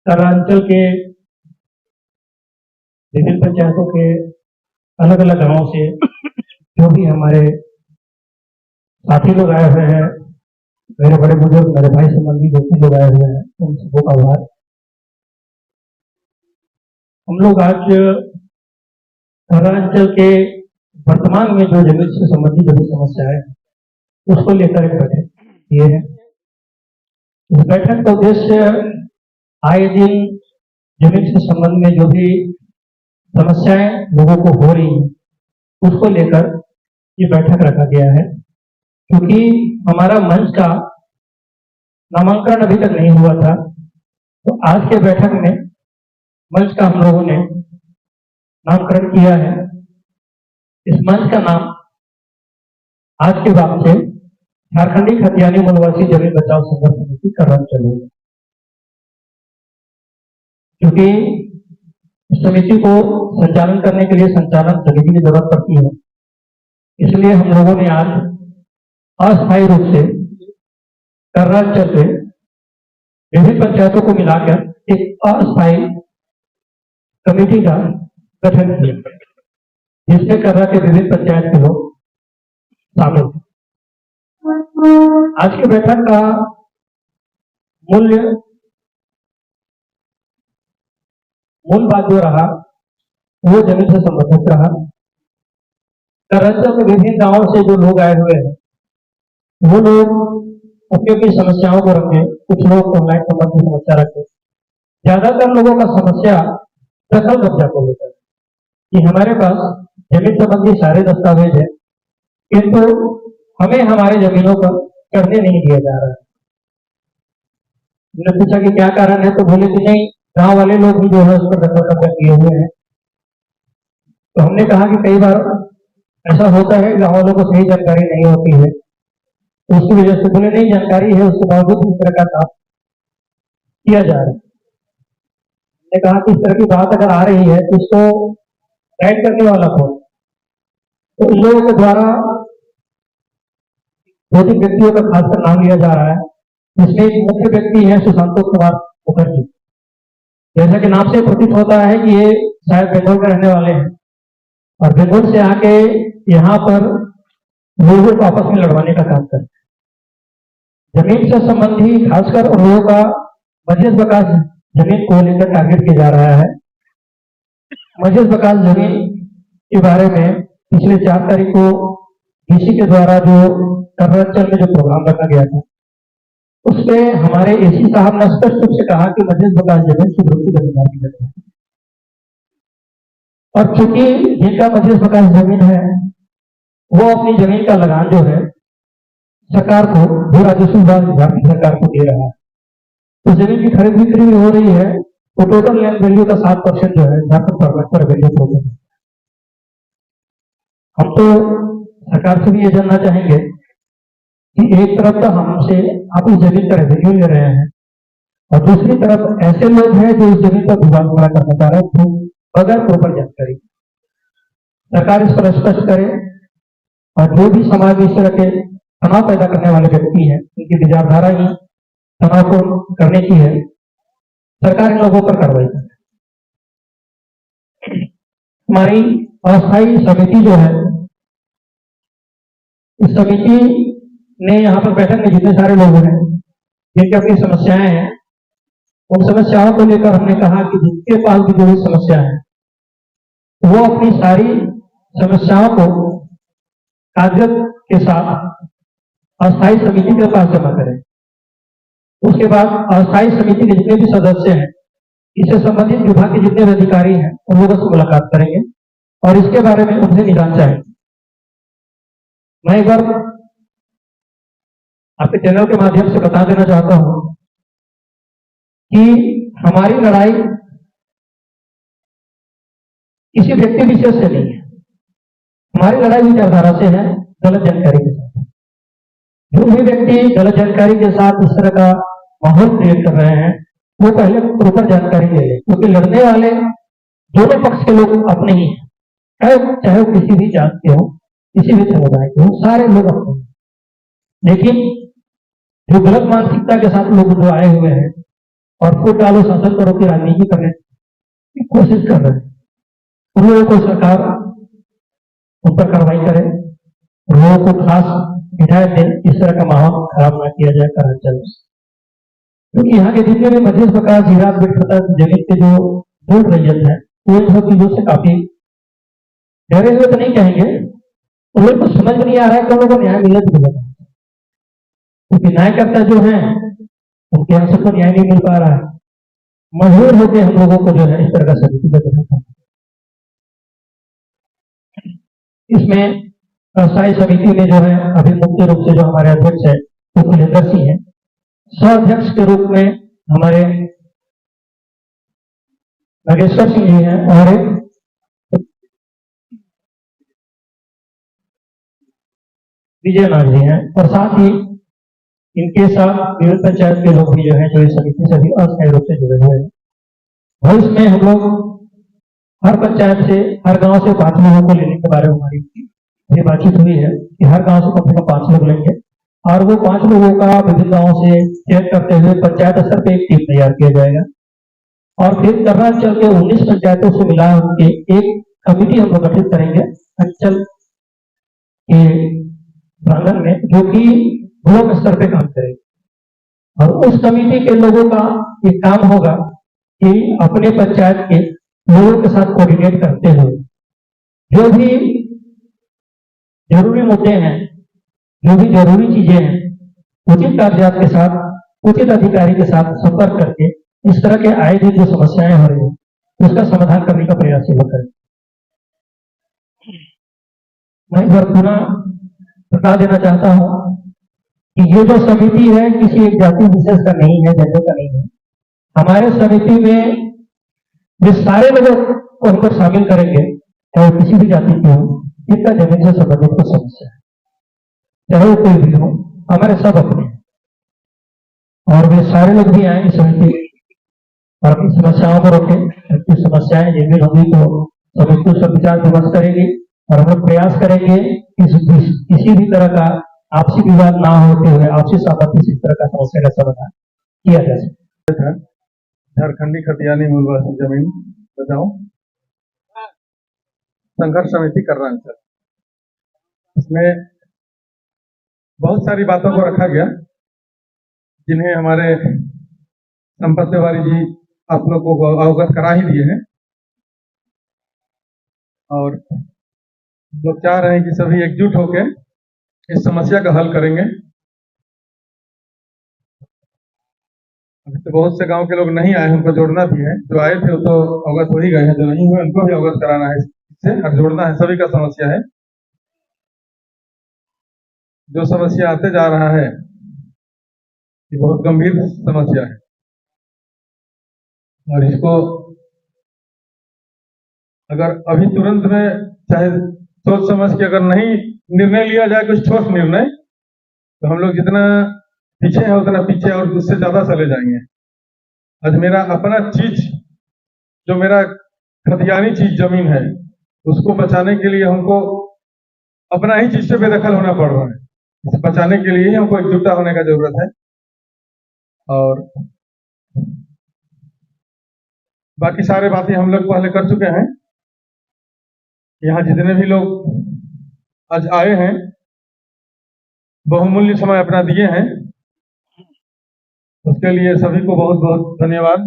उत्तरांचल के विभिन्न पंचायतों के अलग अलग गांवों से जो भी हमारे साथी लोग आए हुए हैं, मेरे बड़े बुजुर्ग, मेरे भाई संबंधी जो भी लोग आए हुए हैं, उन सबों का आभार। हम लोग आज उत्तरांचल के वर्तमान में जो जमीन से संबंधित जो भी समस्या है उसको लेकर एक बैठक किए हैं। इस बैठक का उद्देश्य आए दिन जमीन से संबंध में जो भी समस्याएं लोगों को हो रही हैं उसको लेकर ये बैठक रखा गया है। क्योंकि हमारा मंच का नामांकन अभी तक नहीं हुआ था, तो आज के बैठक में मंच का हम लोगों ने नामकरण किया है। इस मंच का नाम आज के बाद से झारखंडी खतियानी मूलवासी जमीन बचाओ संघर्ष समिति उत्तरांचल है। क्योंकि इस समिति को संचालन करने के लिए संचालन समिति की जरूरत पड़ती है, इसलिए हम लोगों ने आज अस्थायी रूप से उत्तरांचल से विभिन्न पंचायतों को मिलाकर एक अस्थायी कमेटी का गठन किया, जिसमें कर्रा के विभिन्न पंचायत के लोग शामिल हैं। आज की बैठक का मूल बात जो रहा वो जमीन से संबंधित रहा। उत्तरांचल के विभिन्न गांवों से जो लोग आए हुए हैं वो लोग अपनी अपनी समस्याओं को रखे, कुछ लोग ऑनलाइन संबंधी समस्या रखे। ज्यादातर लोगों का समस्या दखल कब्जा को लेकर कि हमारे पास जमीन संबंधी सारे दस्तावेज है, किंतु हमें हमारे जमीनों पर करने नहीं दिया जा रहा है। मैंने पूछा कि क्या कारण है, तो बोले कि नहीं, गांव वाले लोग भी जो है उस पर दखल कब्जा किए हुए हैं। तो हमने कहा कि कई बार ऐसा होता है, गांव वालों को सही जानकारी नहीं होती है, तो उसकी वजह से बोले नहीं जानकारी है, उसके बावजूद इस तरह का काम किया जा रहा है। हमने कहा कि इस तरह की बात अगर आ रही है तो इसको गाइड करने वाला कौन? तो इन लोगों के द्वारा दो तीन व्यक्तियों का खासकर नाम लिया जा रहा है। इसमें एक मुख्य व्यक्ति है सुशांत कुमार मुखर्जी। जैसा कि नाम से प्रतीत होता है कि ये शायद बंगाल के रहने वाले हैं और बंगाल से आके यहाँ पर लोगों को आपस में लड़वाने का काम करते हैं। जमीन से संबंधी खासकर उन लोगों का मजलिस बकास जमीन को लेकर टारगेट किया जा रहा है। मजलिस बकास जमीन के बारे में पिछले 4 तारीख को डीसी के द्वारा जो उत्तरांचल में जो प्रोग्राम रखा गया था, उसमें हमारे एसी साहब ने स्पष्ट रूप से कहा कि मजलिस बकास जमीन शुद्ध रूप से जमींदार की जमीन है, और चूंकि जिनका मजलिस बकास जमीन है वो अपनी जमीन का लगान जो है सरकार को, भू राजस्व विभाग झारखंड सरकार को दे रहा है। तो जमीन की खरीद बिक्री हो रही है, तो टोटल लैंड वैल्यू का 7% जो है झारखंड पर वैल्यू प्रोग्राम। हम तो सरकार से भी ये जानना चाहेंगे कि एक तरफ तो हमसे आप इस जमीन का रेवेन्यू ले रहे हैं और दूसरी तरफ ऐसे लोग हैं जो इस जमीन पर विवाद खड़ा करना चाह रहे हैं बगैर प्रॉपर जानकारी। सरकार इस पर स्पष्ट करे और जो भी समाज में इस तरह के तनाव पैदा करने वाले व्यक्ति हैं, उनकी विचारधारा ही तनाव को करने की है, सरकार इन लोगों पर कार्रवाई करे। हमारी अस्थायी समिति जो है, इस समिति ने यहाँ पर बैठक में जितने सारे लोग हैं जिनकी अपनी समस्याएं हैं, उन समस्याओं को लेकर हमने कहा कि जिनके पास भी जो भी समस्या है वो अपनी सारी समस्याओं को कागज के साथ अस्थायी समिति के पास जमा करें। उसके बाद अस्थायी समिति के जितने भी सदस्य हैं, इससे संबंधित विभाग के जितने भी अधिकारी हैं, उन लोगों से मुलाकात करेंगे और इसके बारे में उनसे निदान चाहेंगे। मैं एक बार आपके चैनल के माध्यम से बता देना चाहता हूं कि हमारी लड़ाई किसी व्यक्ति विशेष से नहीं है, हमारी लड़ाई विचारधारा से है, गलत जानकारी के साथ। जो भी व्यक्ति गलत जानकारी के साथ इस तरह का माहौल क्रिएट कर रहे हैं, वो पहले प्रॉपर जानकारी ले ले, क्योंकि लड़ने वाले दोनों पक्ष के लोग अपने ही हैं, चाहे वो किसी भी जात के हो, किसी भी समुदाय के हो, सारे लोग अपने हैं। लेकिन जो गलत मानसिकता के साथ लोग जो आए हुए हैं और फूट डालो शासन करो की राजनीति करने की कोशिश कर रहे हैं। उन लोगों को सरकार उन पर कार्रवाई करे, लोगों को खास हिदायत दे, इस तरह का माहौल खराब ना किया जाए करांचल में। क्योंकि यहाँ के जितने भी मध्यस्थ प्रकार जीरात बेटपता जमीन के जो जोड़ रैयत है वो इन सब चीजों से काफी डरे हुए तो नहीं कहेंगे, उन लोग को समझ में नहीं आ रहा है कि उन लोगों को न्याय मिले तो मिलेगा, क्योंकि न्यायकर्ता जो है उनके यहाँ सबको न्याय नहीं मिल पा रहा है। मजबूर होकर हम लोगों को जो है इस तरह का समिति का गठन करना। इसमें स्थायी समिति में जो है अभी मुख्य रूप से जो हमारे अध्यक्ष है वो कुलेंद्र सिंह है, सह के रूप में हमारे नागेश्वर सिंह जी हैं और विजयनाथ जी हैं, और साथ ही इनके साथ विभिन्न पंचायत के लोग भी जो है जो इस समिति से भी अस्थायी रूप से जुड़े हुए हैं। भविष्य में हम लोग हर पंचायत से हर गांव से 5 लोगों को लेने के बारे में हमारी ये बातचीत हुई है कि हर गांव से कम से कम 5 लोग लेंगे और वो 5 लोगों का विभिन्न गांवों से चयन करते हुए पंचायत स्तर पर एक टीम तैयार किया जाएगा और फिर कर्नाचल के 19 पंचायतों से मिला के एक कमिटी हम लोग गठित करेंगे अंचल के प्रांगण में, जो कि ब्लॉक स्तर पे काम करेगी। और उस कमेटी के लोगों का एक काम होगा कि अपने पंचायत के लोगों के साथ कोऑर्डिनेट करते हुए जो भी जरूरी मुद्दे हैं, जो भी जरूरी चीजें हैं, उचित कागजात के साथ उचित अधिकारी के साथ संपर्क करके इस तरह के आए दिन जो समस्याएं हो रही है उसका समाधान करने का प्रयास ये करें। मैं एक बार पुनः बता देना चाहता हूं कि ये जो समिति है किसी एक जाति विशेष का नहीं है, जनता का नहीं है। हमारे समिति में जो सारे लोगों को हम लोग शामिल करेंगे, चाहे किसी भी जाति के हो, इनका जमीन से संबंधित कोई समस्या है, चाहे वो कोई भी हो, हमारे सब अपने हैं और वे सारे लोग भी आएंगे समिति और अपनी समस्याओं को रोके। अपनी समस्याएं जमीन होगी तो समिति उस पर विचार विमर्श करेगी और हम लोग प्रयास करेंगे किसी भी तरह का आपसी विवाद ना होते हुए आपसी सहमति से इस तरह का समस्या का समाधान किया जा सके। झारखंडी खतियानी मूलवासी जमीन बचाओ संघर्ष समिति कर्नाचल, इसमें बहुत सारी बातों को रखा गया जिन्हें हमारे संपत तिवारी जी आप लोगों को अवगत करा ही दिए हैं और लोग चाह रहे हैं कि सभी एकजुट होकर इस समस्या का हल करेंगे। अभी तो बहुत से गांव के लोग नहीं आए, उनको जोड़ना भी है। जो आए थे वो तो अवगत हो ही गए हैं, जो नहीं हुए उनको भी अवगत कराना है इससे और जोड़ना है। सभी का समस्या है, जो समस्या आते जा रहा है ये बहुत गंभीर समस्या है और इसको अगर अभी तुरंत में चाहे सोच समझ के अगर नहीं निर्णय लिया जाए, कुछ ठोस निर्णय, तो हम लोग जितना पीछे है उतना पीछे और उससे ज्यादा चले जाएंगे। आज मेरा अपना चीज, जो मेरा खतियानी चीज जमीन है, उसको बचाने के लिए हमको अपना ही चीज से बेदखल होना पड़ रहा है। इसे बचाने के लिए ही हमको एकजुटता होने का जरूरत है और बाकी सारे बातें हम लोग पहले कर चुके हैं। यहाँ जितने भी लोग आज आए हैं बहुमूल्य समय अपना दिए हैं, उसके लिए सभी को बहुत बहुत धन्यवाद।